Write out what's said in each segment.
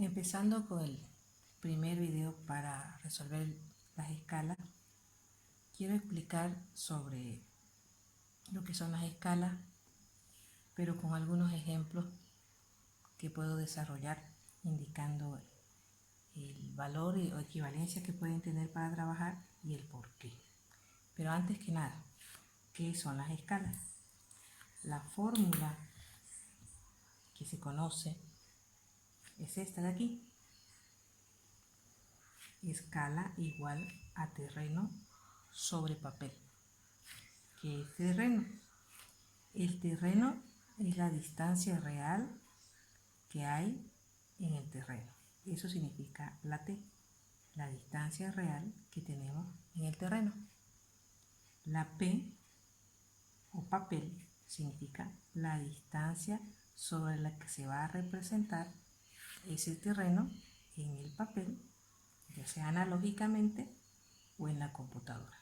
Empezando con el primer video para resolver las escalas, quiero explicar sobre lo que son las escalas, pero con algunos ejemplos que puedo desarrollar indicando el valor o equivalencia que pueden tener para trabajar y el por qué. Pero antes que nada, ¿qué son las escalas? La fórmula que se conoce es esta de aquí. Escala igual a terreno sobre papel. ¿Qué es terreno? El terreno es la distancia real que hay en el terreno. Eso significa la T, la distancia real que tenemos en el terreno. La P o papel significa la distancia sobre la que se va a representar ese terreno en el papel, ya sea analógicamente o en la computadora.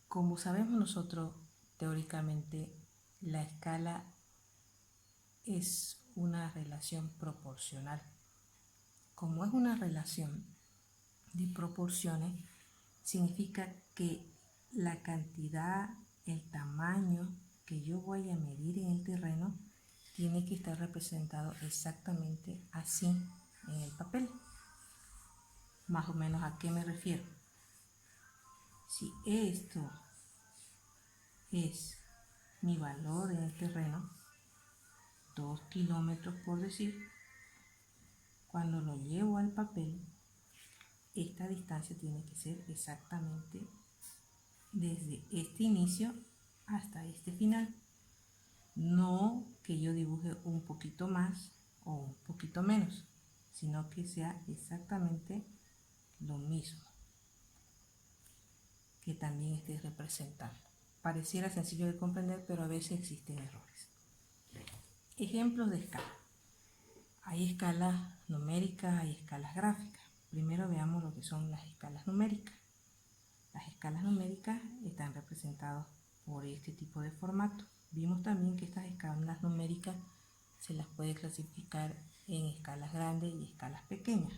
Como sabemos nosotros, teóricamente, la escala es una relación proporcional. Como es una relación de proporciones, significa que la cantidad, el tamaño que yo voy a medir en el terreno tiene que estar representado exactamente así en el papel. Más o menos, ¿a qué me refiero? Si esto es mi valor en el terreno, 2 kilómetros por decir, cuando lo llevo al papel, esta distancia tiene que ser exactamente desde este inicio hasta este final. No que yo dibuje un poquito más o un poquito menos, sino que sea exactamente lo mismo, que también esté representando. Pareciera sencillo de comprender, pero a veces existen errores. Ejemplos de escala. Hay escalas numéricas, hay escalas gráficas. Primero veamos lo que son las escalas numéricas. Las escalas numéricas están representadas por este tipo de formato. Vimos también que estas escalas numéricas se las puede clasificar en escalas grandes y escalas pequeñas.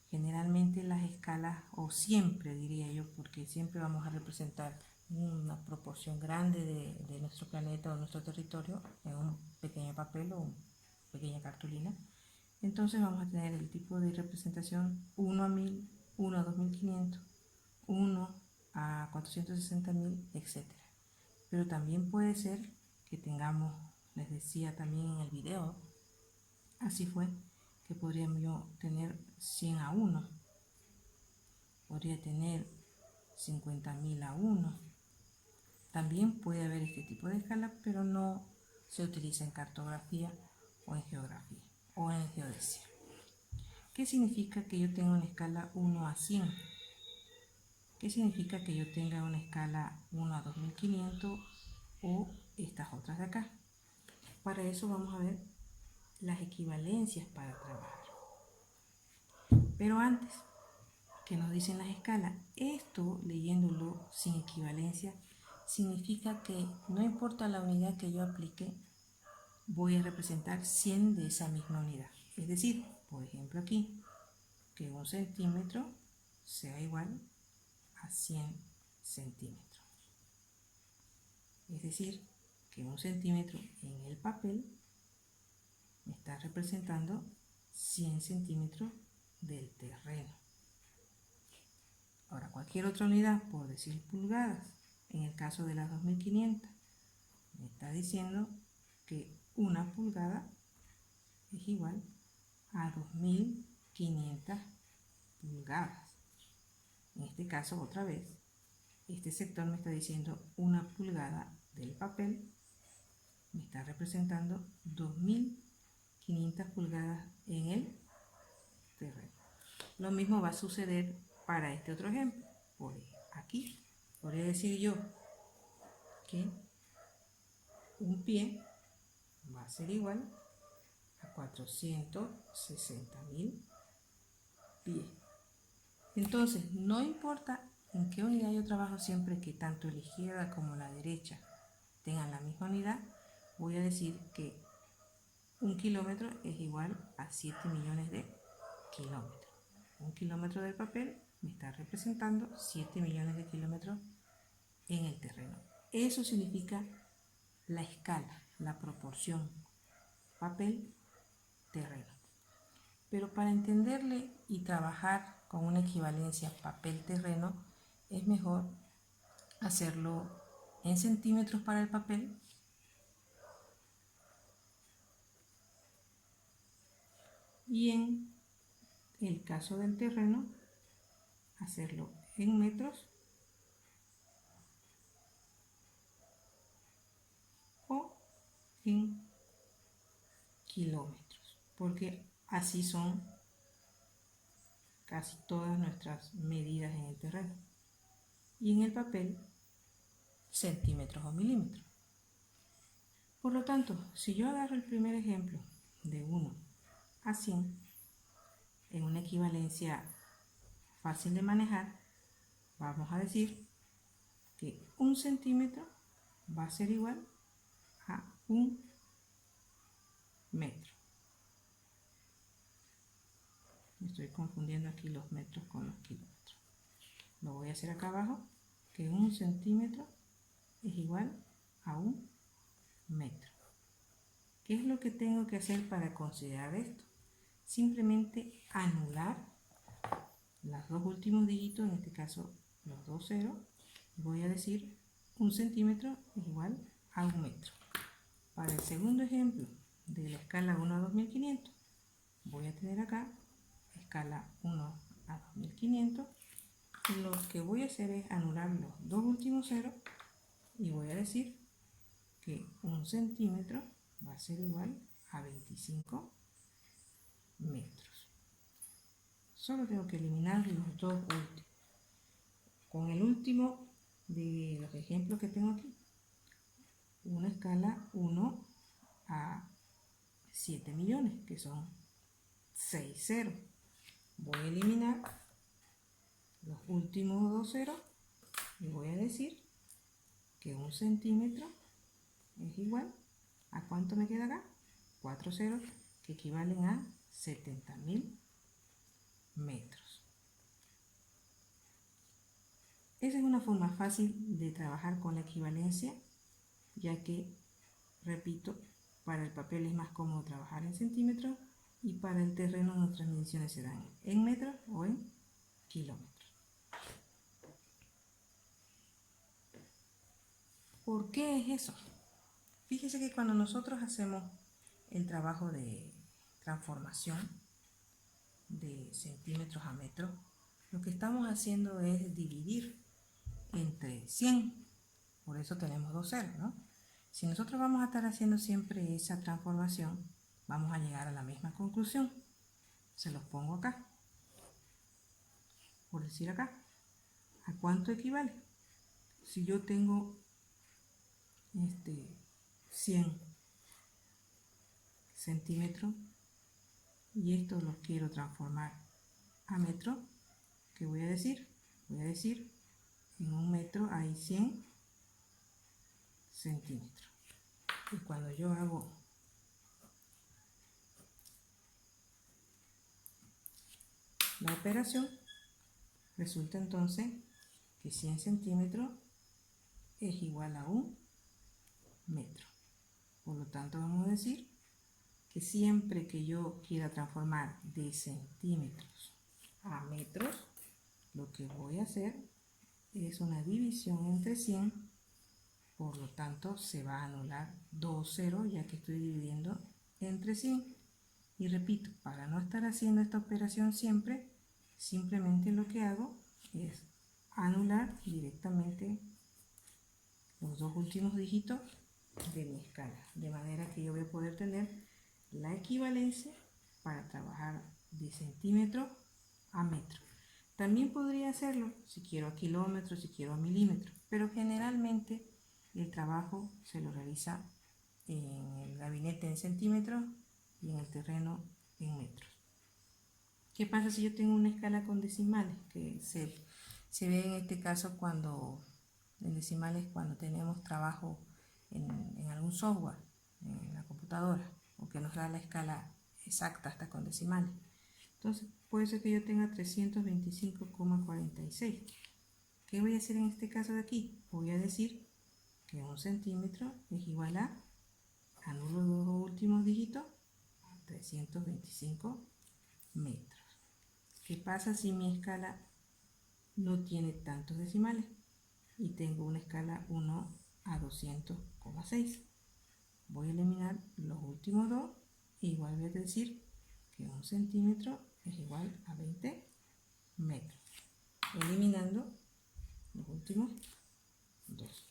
Generalmente las escalas, o siempre diría yo, porque siempre vamos a representar una proporción grande de nuestro planeta o nuestro territorio en un pequeño papel o una pequeña cartulina. Entonces vamos a tener el tipo de representación 1 a 1000, 1 a 2500, 1 a 460.000, etc. Pero también puede ser que tengamos, les decía también en el video, así fue, que podríamos yo tener 100 a 1, podría tener 50.000 a 1. También puede haber este tipo de escala, pero no se utiliza en cartografía o en geografía o en geodesia. ¿Qué significa que yo tenga una escala 1 a 100? ¿Qué significa que yo tenga una escala 1 a 2500 o estas otras de acá? Para eso vamos a ver las equivalencias para trabajar. Pero antes, ¿qué nos dicen las escalas? Esto, leyéndolo sin equivalencia, significa que no importa la unidad que yo aplique, voy a representar 100 de esa misma unidad. Es decir, por ejemplo aquí, que 1 centímetro sea igual a 100 centímetros. Es decir, que 1 centímetro en el papel me está representando 100 centímetros del terreno. Ahora, cualquier otra unidad, por decir pulgadas, en el caso de las 2500, me está diciendo que una pulgada es igual a 2500 pulgadas. En este caso, otra vez, este sector me está diciendo una pulgada del papel, me está representando 2500 pulgadas en el terreno. Lo mismo va a suceder para este otro ejemplo. Por aquí, podría decir yo que un pie va a ser igual a 460.000 pies. Entonces, no importa en qué unidad yo trabajo, siempre que tanto la izquierda como la derecha tengan la misma unidad, voy a decir que un kilómetro es igual a 7 millones de kilómetros. Un kilómetro del papel me está representando 7 millones de kilómetros en el terreno. Eso significa la escala, la proporción papel-terreno. Pero para entenderle y trabajar con una equivalencia papel-terreno, es mejor hacerlo en centímetros para el papel y en el caso del terreno, hacerlo en metros o en kilómetros, porque así son casi todas nuestras medidas en el terreno. Y en el papel, centímetros o milímetros. Por lo tanto, si yo agarro el primer ejemplo de 1 a 100, en una equivalencia fácil de manejar, vamos a decir que 1 centímetro va a ser igual a 1 metro. Me estoy confundiendo aquí los metros con los kilómetros. Lo voy a hacer acá abajo, que 1 centímetro es igual a 1 metro. ¿Qué es lo que tengo que hacer para considerar esto? Simplemente anular los dos últimos dígitos, en este caso los dos ceros. Voy a decir 1 centímetro es igual a 1 metro. Para el segundo ejemplo de la escala 1 a 2500, voy a tener acá escala 1 a 2500. Y lo que voy a hacer es anular los dos últimos ceros y voy a decir que 1 centímetro va a ser igual a 25 metros. Solo tengo que eliminar los dos últimos. Con el último de los ejemplos que tengo aquí, una escala 1 a 7 millones, que son 6 ceros. Voy a eliminar los últimos dos ceros y voy a decir que 1 centímetro es igual a ¿cuánto me queda acá? 4 ceros, que equivalen a 70.000 metros. Esa es una forma fácil de trabajar con la equivalencia, ya que, repito, para el papel es más cómodo trabajar en centímetros y para el terreno nuestras mediciones se dan en metros o en kilómetros. ¿Por qué es eso? Fíjese que cuando nosotros hacemos el trabajo de transformación de centímetros a metros, lo que estamos haciendo es dividir entre 100. Por eso tenemos dos ceros, ¿no? Si nosotros vamos a estar haciendo siempre esa transformación, vamos a llegar a la misma conclusión. Se los pongo acá. Por decir acá, ¿a cuánto equivale? Si yo tengo 100 centímetros y estos los quiero transformar a metro, ¿qué voy a decir? Voy a decir, en 1 metro hay 100 centímetros. Y cuando yo hago la operación, resulta entonces que 100 centímetros es igual a 1 metro. Por lo tanto, vamos a decir que siempre que yo quiera transformar de centímetros a metros, lo que voy a hacer es una división entre 100. Por lo tanto, se va a anular 2 ceros, ya que estoy dividiendo entre 100. Y repito, para no estar haciendo esta operación siempre, simplemente lo que hago es anular directamente los dos últimos dígitos de mi escala. De manera que yo voy a poder tener la equivalencia para trabajar de centímetro a metro. También podría hacerlo si quiero a kilómetros, si quiero a milímetros, pero generalmente el trabajo se lo realiza en el gabinete en centímetros y en el terreno en metros. ¿Qué pasa si yo tengo una escala con decimales? Que se ve en este caso cuando en decimales cuando tenemos trabajo en algún software, en la computadora. o que nos da la escala exacta hasta con decimales. Entonces puede ser que yo tenga 325,46. ¿Qué voy a hacer en este caso de aquí? Voy a decir que 1 centímetro es igual a, anulo los dos últimos dígitos, 325 metros. ¿Qué pasa si mi escala no tiene tantos decimales y tengo una escala 1 a 200,6? Voy a eliminar los últimos dos e igual voy a decir que 1 centímetro es igual a 20 metros, eliminando los últimos dos.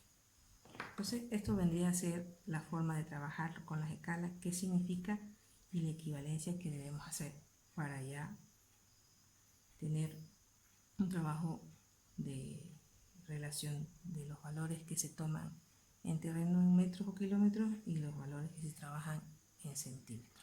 Entonces esto vendría a ser la forma de trabajar con las escalas, qué significa y la equivalencia que debemos hacer para ya tener un trabajo de relación de los valores que se toman en terreno en metros o kilómetros y los valores que se trabajan en centímetros.